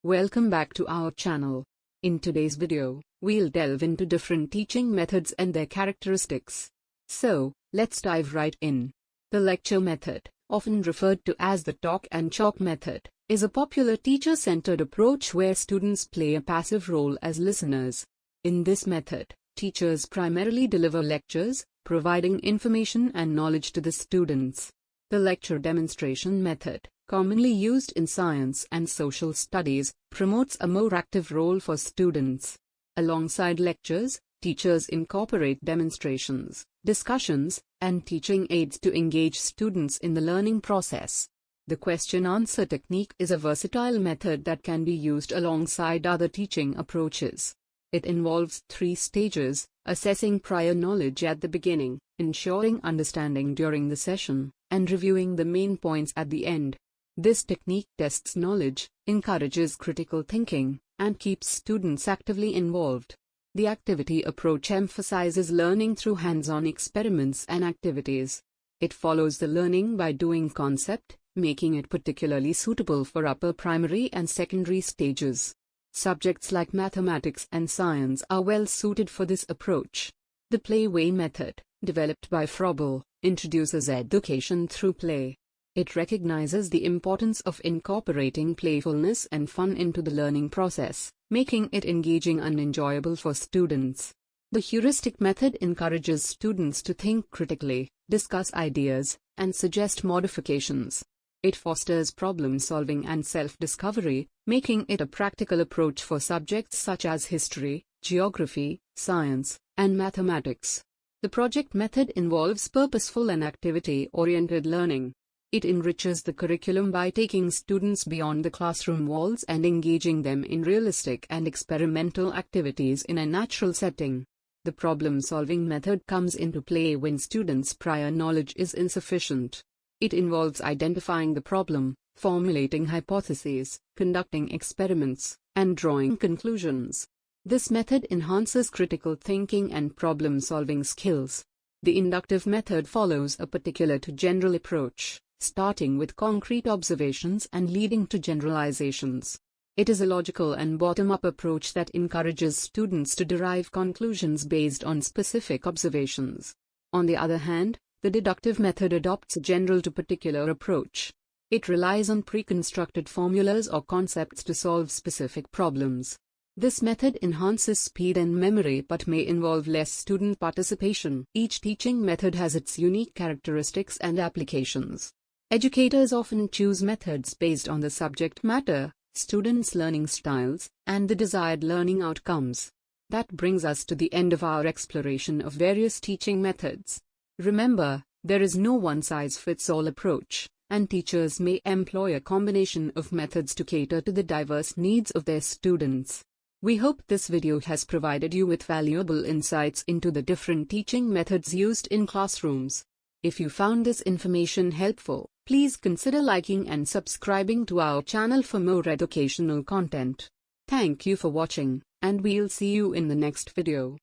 Welcome back to our channel. In today's video, we'll delve into different teaching methods and their characteristics. So, let's dive right in. The lecture method, often referred to as the talk and chalk method, is a popular teacher-centered approach where students play a passive role as listeners. In this method, teachers primarily deliver lectures, providing information and knowledge to the students. The lecture demonstration method, commonly used in science and social studies, promotes a more active role for students. Alongside lectures, teachers incorporate demonstrations, discussions, and teaching aids to engage students in the learning process. The question-answer technique is a versatile method that can be used alongside other teaching approaches. It involves 3 stages: assessing prior knowledge at the beginning, ensuring understanding during the session, and reviewing the main points at the end. This technique tests knowledge, encourages critical thinking, and keeps students actively involved. The activity approach emphasizes learning through hands-on experiments and activities. It follows the learning by doing concept, making it particularly suitable for upper primary and secondary stages. Subjects like mathematics and science are well suited for this approach. The playway method, developed by Froebel, introduces education through play. It recognizes the importance of incorporating playfulness and fun into the learning process, making it engaging and enjoyable for students. The heuristic method encourages students to think critically, discuss ideas, and suggest modifications. It fosters problem-solving and self-discovery, making it a practical approach for subjects such as history, geography, science, and mathematics. The project method involves purposeful and activity-oriented learning. It enriches the curriculum by taking students beyond the classroom walls and engaging them in realistic and experimental activities in a natural setting. The problem-solving method comes into play when students' prior knowledge is insufficient. It involves identifying the problem, formulating hypotheses, conducting experiments, and drawing conclusions. This method enhances critical thinking and problem-solving skills. The inductive method follows a particular to general approach, starting with concrete observations and leading to generalizations. It is a logical and bottom-up approach that encourages students to derive conclusions based on specific observations. On the other hand, the deductive method adopts a general to particular approach. It relies on pre-constructed formulas or concepts to solve specific problems. This method enhances speed and memory but may involve less student participation. Each teaching method has its unique characteristics and applications. Educators often choose methods based on the subject matter, students' learning styles, and the desired learning outcomes. That brings us to the end of our exploration of various teaching methods. Remember, there is no one-size-fits-all approach, and teachers may employ a combination of methods to cater to the diverse needs of their students. We hope this video has provided you with valuable insights into the different teaching methods used in classrooms. If you found this information helpful, please consider liking and subscribing to our channel for more educational content. Thank you for watching, and we'll see you in the next video.